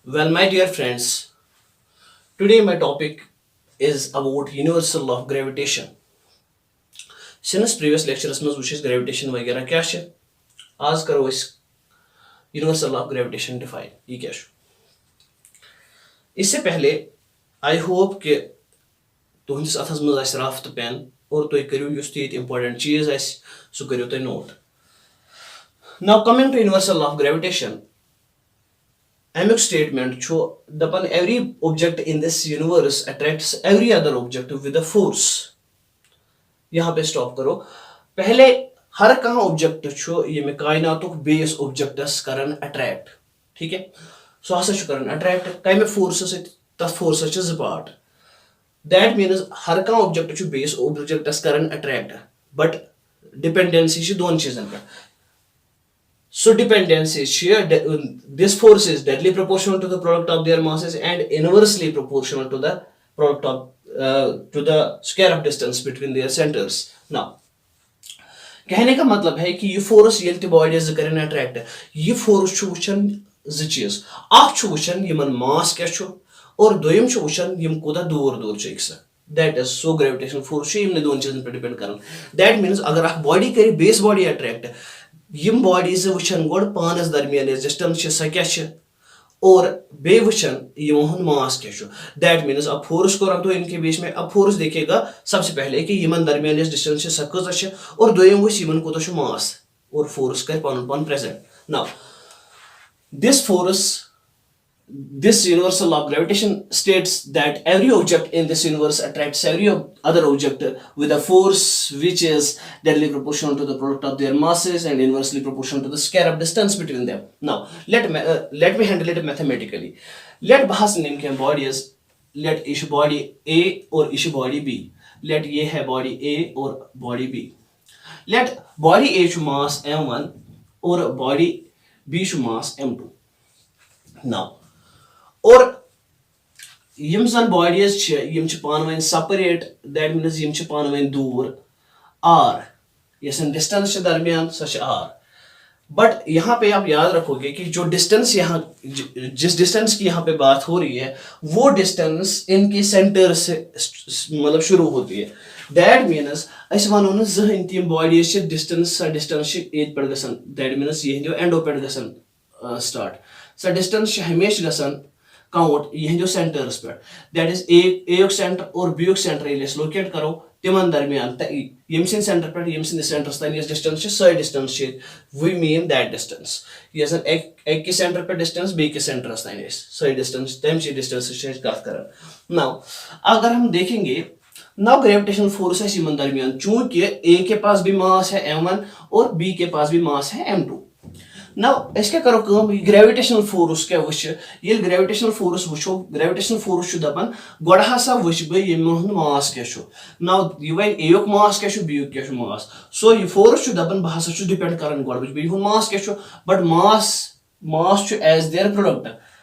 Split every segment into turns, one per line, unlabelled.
Well, my dear friends, today my topic is about universal law of gravitation. Since previous lectures में which is gravitation वगैरह क्या है आज करो इस universal law of gravitation define ये क्या है इससे पहले I hope कि तुहंदिस अथस मज आस रफ तो पेन और तुम करियो युस ते important चीज आस सो करियो तुम note. Now coming to universal law of gravitation. Amok statement show that every object in this universe attracts every other object with a force. यहाँ पे स्टॉप करो पहले हर कहाँ ऑब्जेक्ट छो ये में कायनातुक बेस ऑब्जेक्टस करन अट्रैक्ट ठीक है सो हसा छु करन अट्रैक्ट कमे फोर्स से तथ फोर्स छ ज पार्ट दैट मीन्स हर कहाँ ऑब्जेक्ट छु बेस ऑब्जेक्टस करन अट्रैक्ट बट डिपेंडेंसी छ दोन चीजन पे so dependency shear this force is directly proportional to the product of their masses and inversely proportional to the product of to the square of distance between their centers. Now कहने का मतलब है कि ये फोर्स ये bodies करें attract ये force वुचन ज चीज अख वुचन यमन मास क्या और दोयम वुचन यम कोदा दूर दूर that is so gravitational force यम दोन चीजन पे डिपेंड करन दैट मीन्स अगर अख बॉडी करे बेस बॉडी अट्रैक्ट यम बॉडीज वुचन गोड पानस दरमियान डिस्टेंस स क्या और बे वुचन यमन मास क्या दैट मीन्स अब फोर्स को रख दो इनके बीच में अब फोर्स देखेगा सबसे पहले कि यमन दरमियान डिस्टेंस स कज और दोयम वुच यमन कोता मास और फोर्स कर पन पन present now this universal law of gravitation states that every object in this universe attracts every other object with a force which is directly proportional to the product of their masses and inversely proportional to the square of distance between them. Now, let me handle it mathematically. Let bahas name के bodies let each body A और each body B. Let ये है body A और body B. Let body A should mass m1 और body B should mass m2. Now और यम सन bodies यम पान separate that means यम पान दूर आर यस डिस्टेंस दरमियान सच आर बट यहाँ पे आप याद रखोगे कि जो डिस्टेंस यहाँ जिस डिस्टेंस की यहाँ पे बात हो रही है वो डिस्टेंस इनके सेंटर से मतलब शुरू होती है दैट मीन्स अस वनो न जहन तम बॉडीज डिस्टेंस ये पे गसन दैट मीन्स यह एंडो पे गसन स्टार्ट स डिस्टेंस हमेशा गसन काउंट यह सेंटर्स पे दैट इज ए सेंटर और बी सेंटर ये लोकेट करो तिमन दरमियान यम सेंटर पे यम सेंटर्स तन distance so distance we mean that distance ये एक के सेंटर पे डिस्टेंस बी के सेंटर्स तन सो डिस्टेंस तम डिस्टेंस कत कर नाउ अगर हम देखेंगे नाउ ग्रेविटेशनल फोर्स है यमन दरमियान चूंकि ए के पास भी मास है m1 और बी के पास भी मास है m2 नाउ अस क्या करो कम ग्रेविटेशनल फोर्स क्या वुच ये ग्रेविटेशनल फोर्स वुचो ग्रेविटेशनल फोर्स छु दपन गोड हसा वुच बे यमन मास क्या छु नाउ ये एयुक मास क्या छु बीयुक क्या छु मास सो ये फोर्स छु दपन बहसा छु डिपेंड करन गोड वुच बे मास क्या छु बट मास छु एज देयर प्रोडक्ट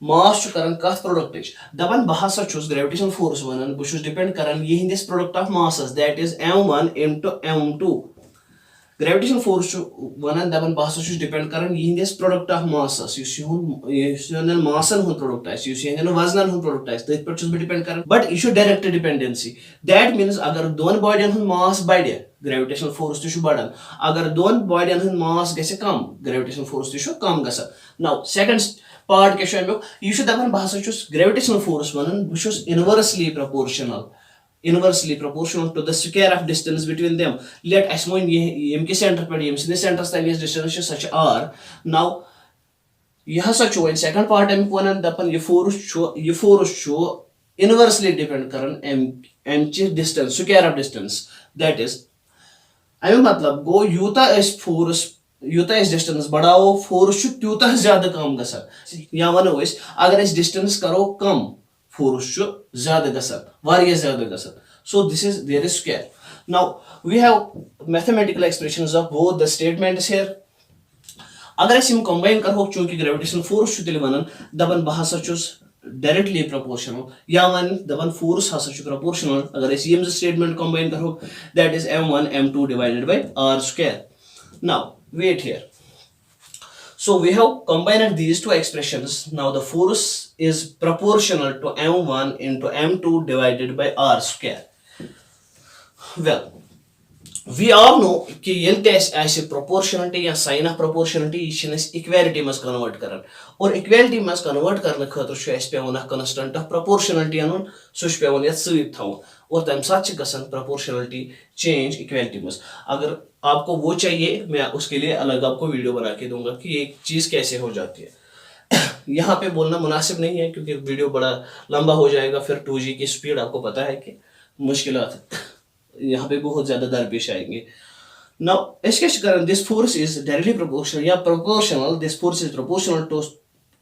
मास छु करन कथ प्रोडक्ट दपन बहसा छु ग्रेविटेशनल फोर्स वनन बु छु डिपेंड करन ये हिंदिस product of masses that is m1 into m2 gravitational force वन दपन बहसा डिपेंड कर यहस प्रोडक्ट ऑफ मासस मासन हूं प्रोडक्ट वजन हूं प्रोडक्ट तथ पे डिपेंड कर बट यह डायरेक्ट डिपेंडेंसी दैट मीन्स अगर दोन बॉडियन हूं मास बढ़ ग्रेविटेशनल फोर्स तह बढ़ान अगर दोन बॉडियन हूं मास गि कम ग्रेविटेशनल फोर्स तह कम ग नाउ सेकंड पार्ट क्या यह दपन बहसा ग्रेविटेशनल फोर्स वन बहुत inversely proportional to the square of distance between them. Let us know yem ke center pe yem sin center than distance such r. Now यह सच हो second part हम कोन दपन ये force छो inversely depend करन m चे distance square of distance that is अमे मतलब गो Utah इस force Utah इस डिस्टेंस बढ़ाओ फोर्स छु त्यूता ज्यादा कम गसन या वनो इस अगर इस डिस्टेंस करो कम फोर्स छु ज्यादा गसन वारिया ज्यादा गसन so this is there is square now we have mathematical expressions of both the statements here अगर हम कंबाइन करो चूंकि ग्रेविटेशनल फोर्स छु तिल वनन दबन बहसा छुस डायरेक्टली प्रोपोर्शनल या वन दबन फोर्स हसा छु प्रोपोर्शनल अगर इस यम स्टेटमेंट कंबाइन करो that is m1 m2 divided by r square now wait here So we have combined these two expressions. Now the force is proportional to m1 into m2 divided by r square. Well, we all know कि L ऐसे proportionality या sign of proportionality ये equality मस convert करन और equality मस convert करने खतर छु ऐसे पेवन constant of proportionality अनन सो छु पेवन यत सहित थावन और तम साथ छि गसन proportionality change equality मस. अगर आपको वो चाहिए मैं उसके लिए अलग आपको वीडियो बना के दूंगा कि ये चीज कैसे हो जाती है. यहाँ पे बोलना मुनासिब नहीं है क्योंकि वीडियो बड़ा लंबा हो जाएगा. फिर 2G की स्पीड आपको पता है कि मुश्किलात यहाँ पे बहुत ज्यादा दरपेश आएंगे. Now, this force is directly proportional. Yeah, proportional. This force is proportional to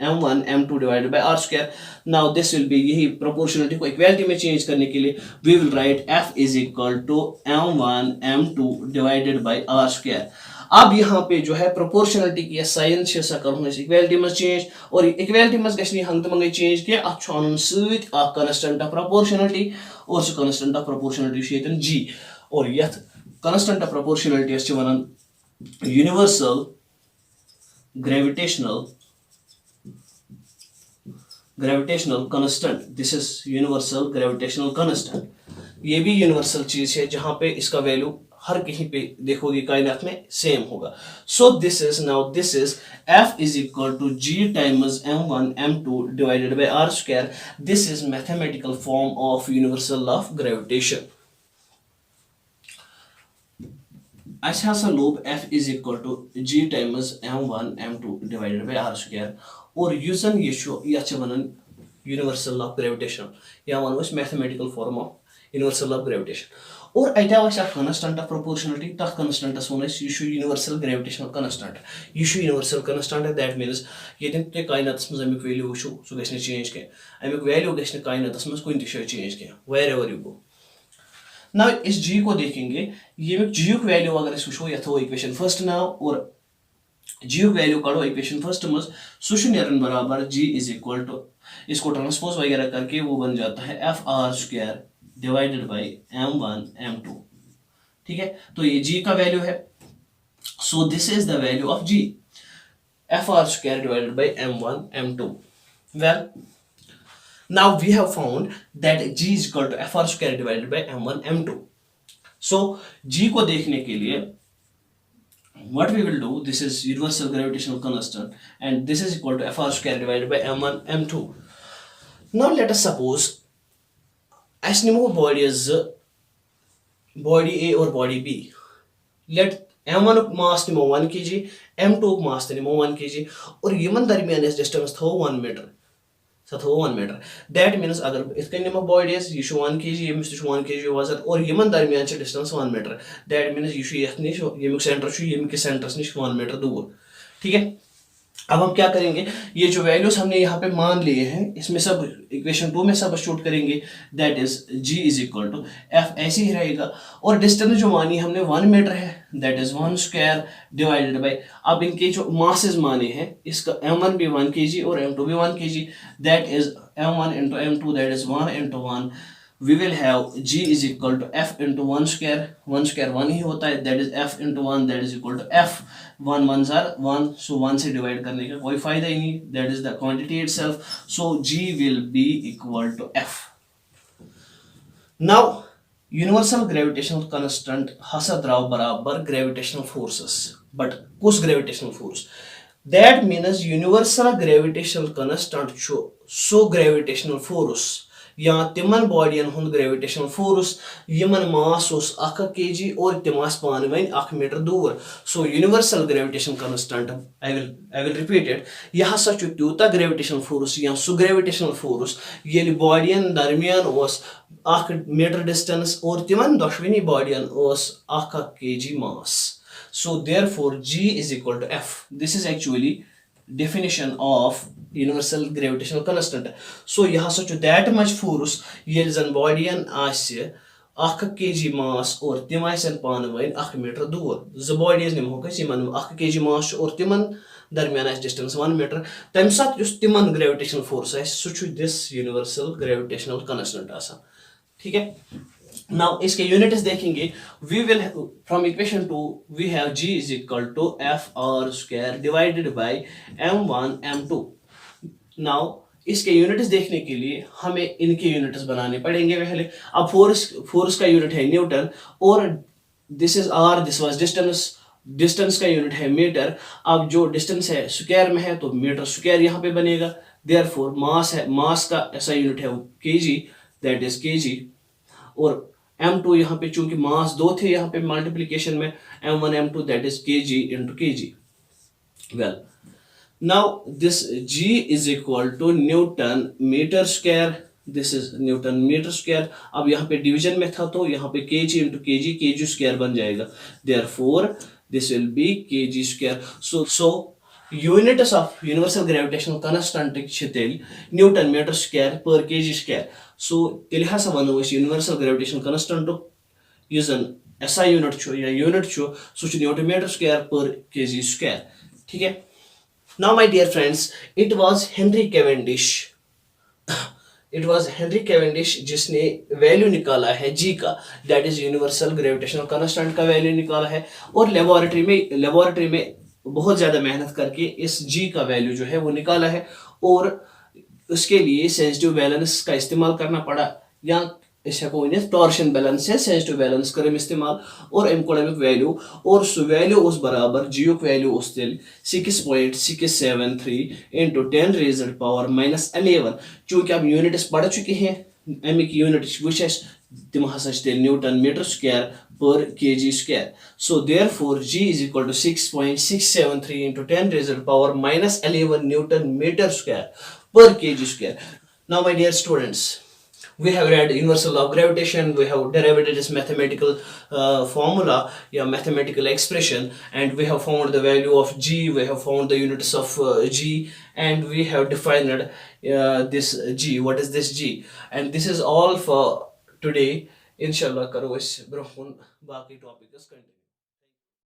m1 m2 divided by r square. Now this will be यही proportionality को equality में change करने के लिए we will write f is equal to m1 m2 divided by r square. अब यहाँ पे जो है proportionality की साइन से सा करूँ इस equality में change और equality में गश्नी हंग तमंगे change के अच्छो अनुन सूत आ constant of proportionality और सो constant of proportionality शेतन g और यथ constant of proportionality is Vernon universal gravitational constant. This is universal gravitational constant. ये भी यूनिवर्सल चीज है जहां पे इसका वैल्यू हर कहीं पे देखोगे कायनात में सेम होगा. So this is f is equal to g times m1 m2 divided by r square. This is mathematical form of universal law of gravitation. अच्छा हसा lobe f is equal to g times m1 m2 divided by r square और यूजन ये show ये अच्छा बनन universal law of gravitation या one वश mathematical form of universal law of gravitation और अटा वश constant of proportionality तक constant वन ये शो universal gravitational constant ये show universal constant that means ये दिन तो कायनात में अमिक वैल्यू वशो सो गश्ने चेंज के अमिक वैल्यू गश्ने कायनात में कोई दिशा चेंज के wherever you go. Now इस g को देखेंगे ये g की वैल्यू अगर इस वशो यथो इक्वेशन फर्स्ट नाउ और g वैल्यू काढो इक्वेशन फर्स्ट में सुशुनियरन बराबर g इज इक्वल टू इसको ट्रांसपोज वगैरह करके वो बन जाता है F R square divided by m1 m2. ठीक है तो ये g का वैल्यू है. So this is the value of g F R square divided by m1 m2. Well now we have found that g is equal to f r square divided by m1 m2. so g को देखने के लिए what we will do, this is universal gravitational constant and this is equal to f r square divided by m1 m2. now let us suppose as nimo bodies body a or body b. let m1 mass nimo 1 kg m2 mass nimo 1 kg और Yemen दरमियान इस distance थो 1 meter सथो 1 meter. that means अगर इस कन नमो bodies ये 1 kg ये 1 kg वजन और यमन दरमियान छ distance 1 meter. that means ये यथ निश ये सेंटर छु ये के सेंटर निश 1 meter दूर. ठीक है अब हम क्या करेंगे ये जो वैल्यूज हमने यहाँ पे मान लिए हैं इसमें सब इक्वेशन 2 में सब्स्टिट्यूट करेंगे. That is g is equal to f ऐसे ही रहेगा और डिस्टेंस जो मानी हमने 1 मीटर है that is 1 square divided bye अब इनके जो मासेस माने हैं इसका m1 भी 1 kg और m2 भी 1 kg. That is m1 into m2 that is 1 into 1. we will have g is equal to f into 1 square 1 ही होता है that is f into 1 that is equal to f 1 ones are 1 so 1 से divide करने का कोई फायदा ही नहीं. that is the quantity itself so g will be equal to f. now universal gravitational constant हसा द्राव बराबर gravitational forces but कुछ gravitational force that means universal gravitational constant so gravitational force या तिमन बॉडियन हुन ग्रेविटेशनल फोर्स यमन मास उस 1 kg और तिमास पान वइन 1 metre दूर. So universal gravitation constant I will repeat it यह सच त्यूता ग्रेविटेशनल फोर्स या सु ग्रेविटेशनल फोर्स ये बॉडियन दरमियान ओस 1 मीटर डिस्टेंस और तिमन दशवनी बॉडियन ओस 1 kg mass. So therefore g is equal to f. this is actually definition of universal gravitational constant. so यहाँ सच that much force ये जन body आसे 1 kg mass और तिम आसन पान वइन 1 मीटर दूर. ज bodies निम होगा यमन 1 kg mass और तिमन दरमियान आस distance 1 मीटर तम साथ जुस तिमन gravitational force us such this universal gravitational constant आसा. ठीक है नाउ इसके यूनिट्स देखेंगे. We will from equation 2 we have g is equal to F R square divided by m1 m2. Now इसके यूनिट्स देखने के लिए हमें इनके यूनिट्स बनाने पड़ेंगे पहले. अब फोर्स का यूनिट है न्यूटन, और this is R, this was distance. Distance का यूनिट है मीटर. अब जो डिस्टेंस है स्क्वायर में है तो मीटर स्क्वायर यहाँ पे बनेगा. देयरफॉर मास है, मास का ऐसा यूनिट है केजी, दैट इज केजी. और m2 यहाँ पे चूंकि मास दो थे यहाँ पे मल्टीप्लीकेशन में, m1 m2 that is kg into kg. well now this g is equal to newton meter square. this is newton meter square. अब यहाँ पे डिवीजन में था तो यहाँ पे kg into kg, kg square बन जाएगा. therefore this will be kg square. so units of universal gravitational constant छ तेल newton metre square per KG square. So तेल हसा वनो अस यूनिवर्सल ग्रेविटेशन कांस्टेंट यस जन एसआई यूनिट छ या यूनिट छ सो छ newton metre square per KG square. ठीक है. Now my dear friends, it was Henry Cavendish. It was Henry Cavendish जिसने वैल्यू निकाला है जी का, that is universal gravitational constant का वैल्यू निकाला है. और लेबोरेटरी में बहुत ज़्यादा मेहनत करके इस जी का वैल्यू जो है वो निकाला है. और उसके लिए सेंसिटिव बैलेंस का इस्तेमाल करना पड़ा, या इस हेको वन टॉर्शन बैलेंस से सेंसिटिव बैलेंस कर इस्तेमाल. और अम कोड़ अमुक वैल्यू, और सह वैल्यू उस बराबर जी युक वैल्यू उस तेल 6.673 इंटू 10 रेज़ड पावर -11. चूंकि अब यूनिट्स पढ़ चुके हैं, अमिक यूनिट वुच तिम हसा तेल newton metre square per kg square. So therefore g is equal to 6.673 into 10 raised to the power -11 Newton meter square per kg square. Now my dear students, we have read universal law of gravitation, we have derived its mathematical formula, yeah, mathematical expression, and we have found the value of g, we have found the units of g, and we have defined this g. What is this g? And this is all for today. इंशाल्लाह करो इस ब्रोहन बाकी topic continue.